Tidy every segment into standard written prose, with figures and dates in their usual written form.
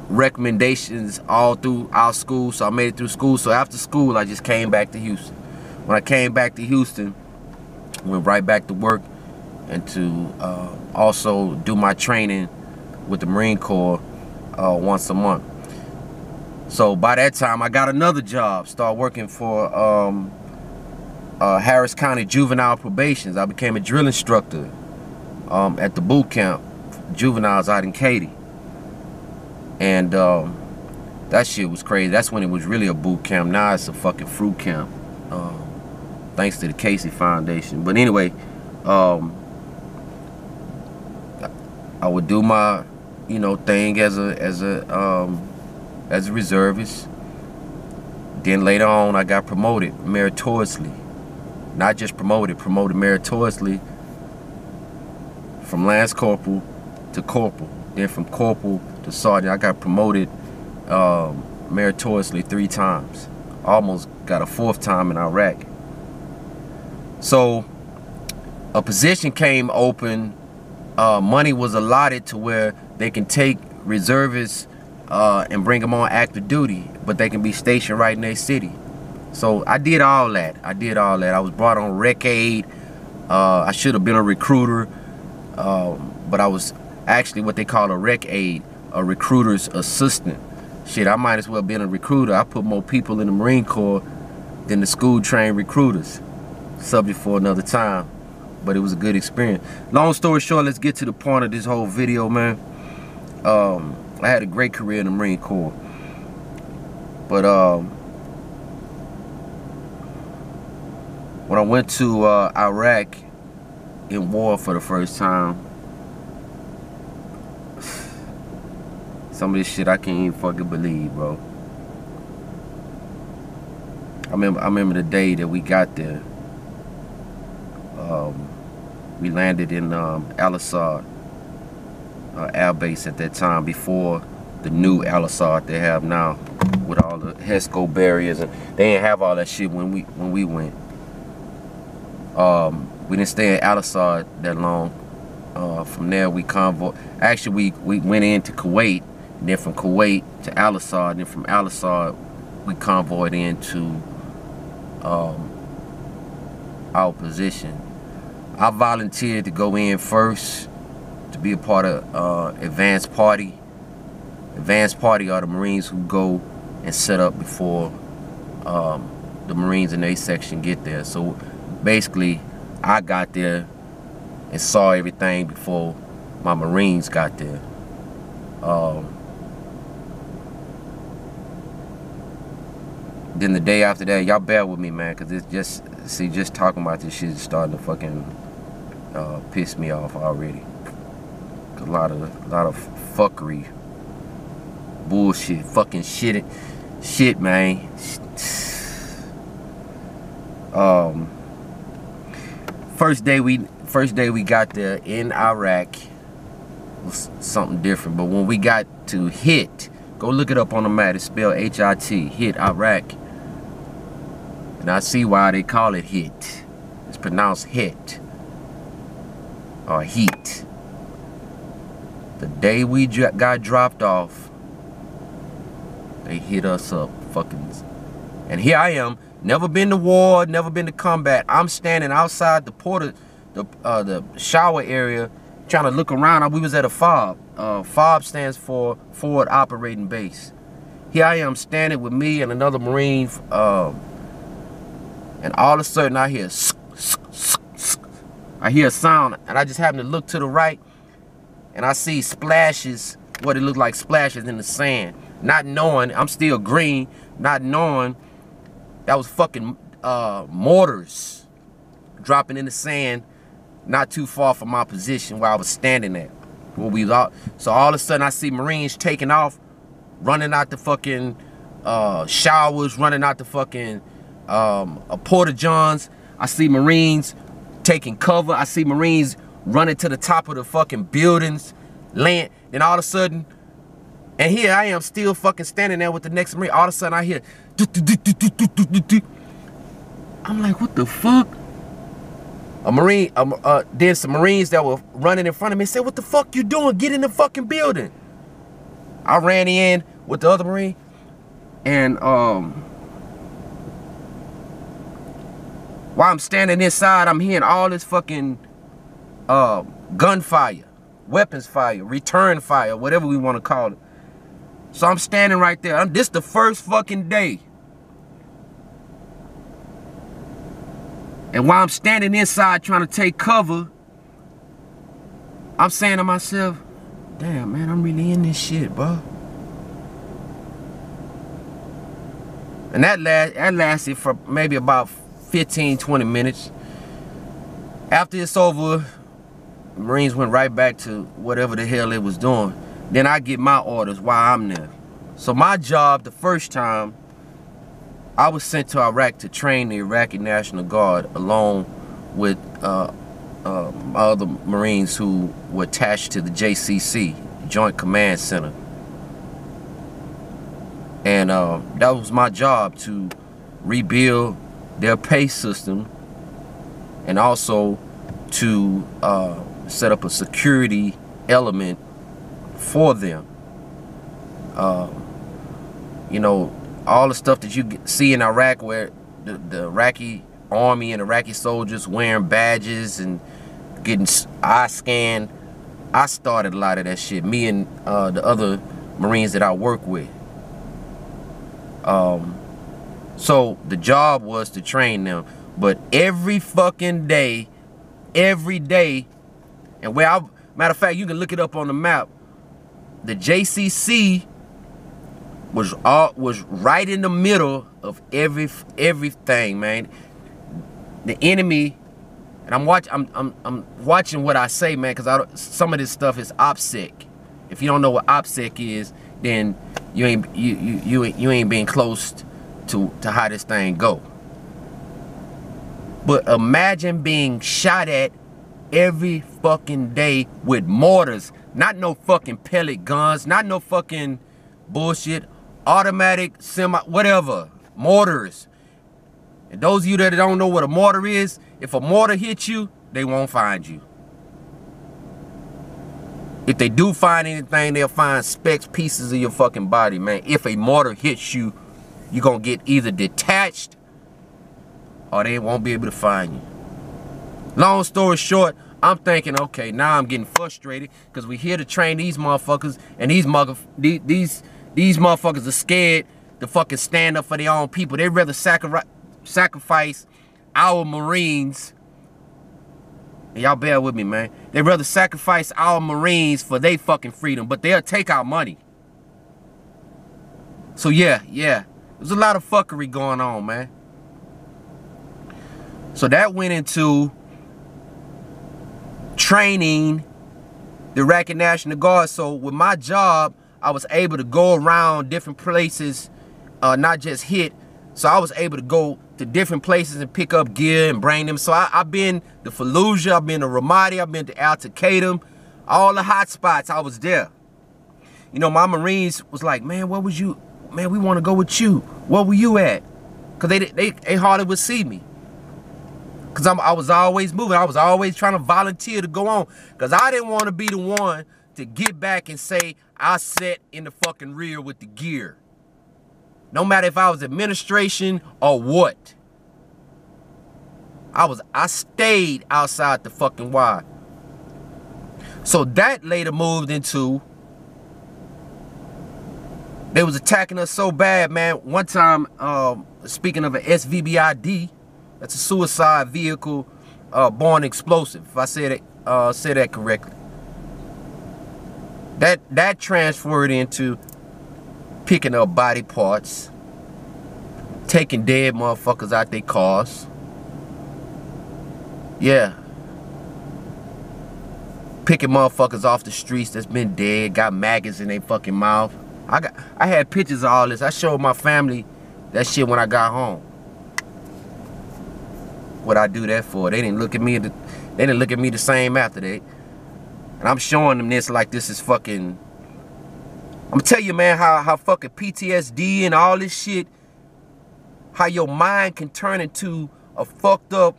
recommendations all through our school, so I made it through school. So after school, I just came back to Houston. When I came back to Houston, went right back to work and to also do my training with the Marine Corps once a month. So by that time, I got another job. Started working for Harris County Juvenile Probations. I became a drill instructor at the boot camp, juveniles out in Katy. And that shit was crazy. That's when it was really a boot camp. Now it's a fucking fruit camp, thanks to the Casey Foundation. But anyway, I would do my, thing as a reservist. Then later on, I got promoted meritoriously. Not just promoted meritoriously from Lance Corporal to Corporal. Then from Corporal to Sergeant. I got promoted meritoriously 3 times. Almost got a 4th time in Iraq. So a position came open. Money was allotted to where they can take reservists and bring them on active duty, but they can be stationed right in their city. So I did all that. I was brought on rec aid. I should have been a recruiter, but I was actually what they call a rec aid, a recruiter's assistant. Shit, I might as well have been a recruiter. I put more people in the Marine Corps than the school-trained recruiters. Subject for another time, but it was a good experience. Long story short, let's get to the point of this whole video, man. I had a great career in the Marine Corps, but when I went to Iraq in war for the first time, some of this shit I can't even fucking believe, bro. I remember the day that we got there. We landed in Al-Assad Air Base at that time, before the new Al-Assad they have now, with all the HESCO barriers, and they didn't have all that shit when we went. We didn't stay in Al-Assad that long. From there we convoy. Actually, we went into Kuwait, and then from Kuwait to Al-Assad, and then from Al-Assad we convoyed into our position. I volunteered to go in first to be a part of Advanced Party. Advanced Party are the Marines who go and set up before the Marines in their section get there. So basically, I got there and saw everything before my Marines got there. Then the day after that, y'all bear with me, man, because it's just talking about this shit is starting to fucking piss me off already. A lot of fuckery, bullshit, fucking shit, man. First day we got there in Iraq was something different. But when we got to Hit, go look it up on the map. It's spelled H-I-T, Hit, Iraq. And I see why they call it Hit. It's pronounced Hit or Heat. The day we got dropped off, they hit us up, fucking. And here I am, never been to war, never been to combat. I'm standing outside the shower area, trying to look around. We was at a FOB. FOB stands for Forward Operating Base. Here I am standing with me and another Marine, and all of a sudden I hear a sound, and I just happen to look to the right, and I see splashes, what it looked like splashes in the sand. Not knowing, I'm still green, not knowing that was fucking mortars dropping in the sand not too far from my position where I was standing at. So all of a sudden I see Marines taking off, running out the fucking showers, running out the fucking porta-johns. I see Marines taking cover. I see Marines running to the top of the fucking buildings, land. Then all of a sudden, and here I am still fucking standing there with the next Marine. All of a sudden I hear, I'm like, what the fuck? A Marine, there's some Marines that were running in front of me and said, what the fuck you doing? Get in the fucking building. I ran in with the other Marine, and while I'm standing inside, I'm hearing all this fucking gunfire, weapons fire, return fire, whatever we want to call it. So I'm standing right there. This the first fucking day. And while I'm standing inside trying to take cover, I'm saying to myself, damn, man, I'm really in this shit, bro. And that lasted for maybe about 15, 20 minutes. After it's over, the Marines went right back to whatever the hell it was doing. Then I get my orders while I'm there. So my job, the first time, I was sent to Iraq to train the Iraqi National Guard along with other Marines who were attached to the JCC, Joint Command Center. And that was my job, to rebuild their pay system and also to set up a security element for them. You know, all the stuff that you see in Iraq, where the Iraqi army and Iraqi soldiers wearing badges and getting eye scanned, I started a lot of that shit, me and the other Marines that I work with. So the job was to train them, but every fucking day, and matter of fact, you can look it up on the map, the JCC was right in the middle of everything, man. The enemy, and I'm watching what I say, man, because some of this stuff is OPSEC. If you don't know what OPSEC is, then you ain't been close to how this thing go. But imagine being shot at every fucking day with mortars, not no fucking pellet guns, not no fucking bullshit, automatic, whatever, mortars. And those of you that don't know what a mortar is, if a mortar hits you, they won't find you. If they do find anything, they'll find specks, pieces of your fucking body, man. If a mortar hits you, you're gonna get either detached or they won't be able to find you. Long story short, I'm thinking, okay, now I'm getting frustrated because we're here to train these motherfuckers, and these motherfuckers are scared to fucking stand up for their own people. They'd rather sacrifice our Marines. And y'all bear with me, man. They'd rather sacrifice our Marines for their fucking freedom, but they'll take our money. So yeah, there's a lot of fuckery going on, man. So that went into training the Iraqi National Guard. So with my job, I was able to go around different places, not just hit. So I was able to go to different places and pick up gear and bring them. So I've been to Fallujah, I've been to Ramadi, I've been to Al Taqaddum, all the hot spots, I was there. You know, my Marines was like, man, where was you? Man, we want to go with you. Where were you at? Because they hardly would see me. Because I was always moving. I was always trying to volunteer to go on. Because I didn't want to be the one to get back and say, I sat in the fucking rear with the gear. No matter if I was administration or what. I stayed outside the fucking wire. So that later moved into, they was attacking us so bad, man. One time, speaking of an SVBID, that's a suicide vehicle borne explosive, if I say that correctly. That transferred into picking up body parts, taking dead motherfuckers out their cars. Yeah. Picking motherfuckers off the streets that's been dead, got maggots in their fucking mouth. I had pictures of all this. I showed my family that shit when I got home. What I do that for? They didn't look at me. They didn't look at me the same after that. And I'm showing them this like this is fucking. I'm gonna tell you, man, how fucking PTSD and all this shit, how your mind can turn into a fucked up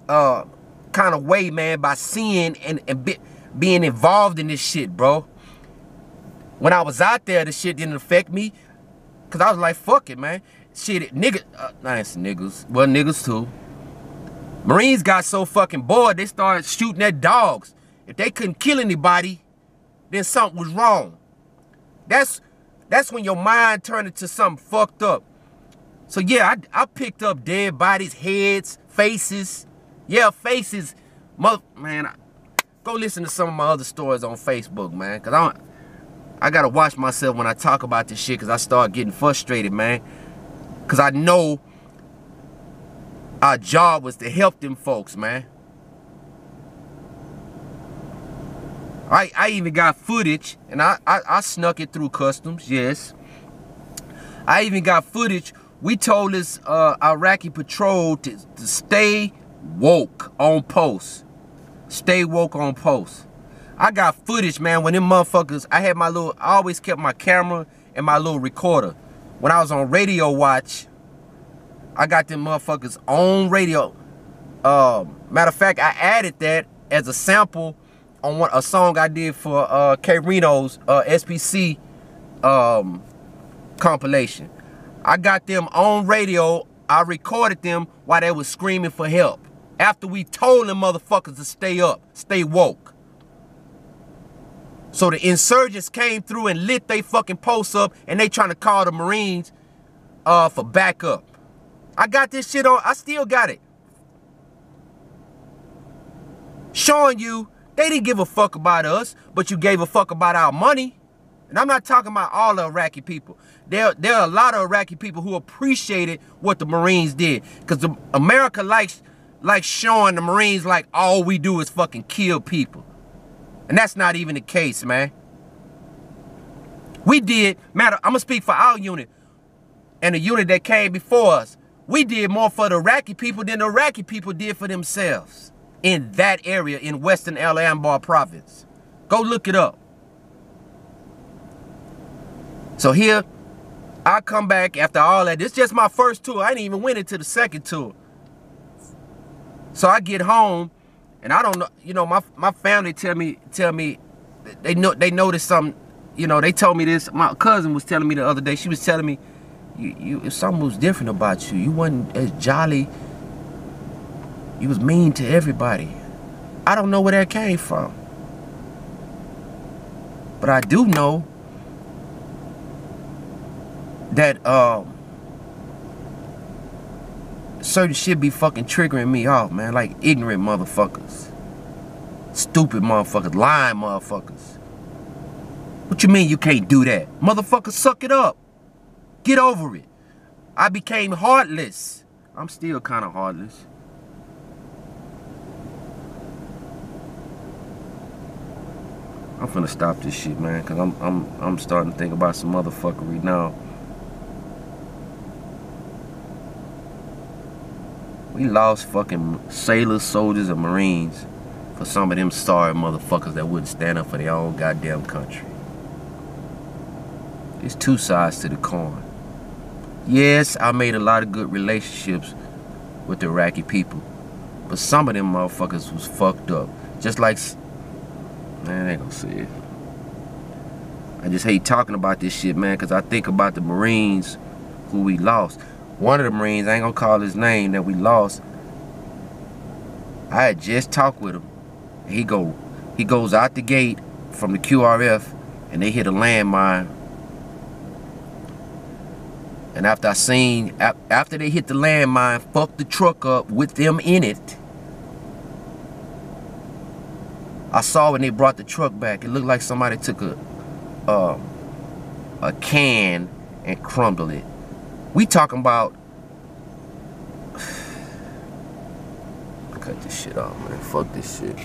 kind of way, man, by seeing and being involved in this shit, bro. When I was out there, the shit didn't affect me. Because I was like, fuck it, man. Shit, niggas, nice niggas. Well, niggas too. Marines got so fucking bored, they started shooting at dogs. If they couldn't kill anybody, then something was wrong. That's when your mind turned into something fucked up. So yeah, I picked up dead bodies, heads, faces. Yeah, faces. Man, go listen to some of my other stories on Facebook, man. Because I got to watch myself when I talk about this shit, because I start getting frustrated, man. Because I know our job was to help them folks, man. I even got footage, and I snuck it through customs, yes. I even got footage. We told this Iraqi patrol to stay woke on post. Stay woke on post. I got footage, man, when them motherfuckers, I always kept my camera and my little recorder. When I was on radio watch, I got them motherfuckers on radio. Matter of fact, I added that as a sample on a song I did for K Reno's SPC compilation. I got them on radio. I recorded them while they was screaming for help. After we told them motherfuckers to stay up, stay woke. So the insurgents came through and lit they fucking posts up, and they trying to call the Marines for backup. I got this shit on, I still got it. Showing you they didn't give a fuck about us, but you gave a fuck about our money. And I'm not talking about all the Iraqi people. There are a lot of Iraqi people who appreciated what the Marines did. Because America likes showing the Marines like all we do is fucking kill people. And that's not even the case, man. We did, I'm gonna speak for our unit and the unit that came before us. We did more for the Iraqi people than the Iraqi people did for themselves in that area in Western Al Anbar province. Go look it up. So here, I come back after all that. This is just my first tour. I didn't even went into the second tour. So I get home, and I don't know, you know, my family tell me they noticed something, you know, they told me this. My cousin was telling me the other day, she was telling me, something was different about you. You wasn't as jolly. You was mean to everybody. I don't know where that came from. But I do know that certain shit be fucking triggering me off, man. Like ignorant motherfuckers. Stupid motherfuckers. Lying motherfuckers. What you mean you can't do that? Motherfucker, suck it up. Get over it. I became heartless. I'm still kind of heartless. I'm finna stop this shit, man, cause I'm starting to think about some motherfuckery now. We lost fucking sailors, soldiers, and Marines for some of them sorry motherfuckers that wouldn't stand up for their own goddamn country. There's two sides to the coin. Yes, I made a lot of good relationships with the Iraqi people, but some of them motherfuckers was fucked up. Just like, man, I ain't gonna say it. I just hate talking about this shit, man, because I think about the Marines who we lost. One of the Marines, I ain't gonna call his name, that we lost, I had just talked with him. He goes out the gate from the QRF, and they hit a landmine. And after they hit the landmine, fucked the truck up with them in it, I saw when they brought the truck back, it looked like somebody took a can and crumbled it. We talking about, cut this shit off, man. Fuck this shit.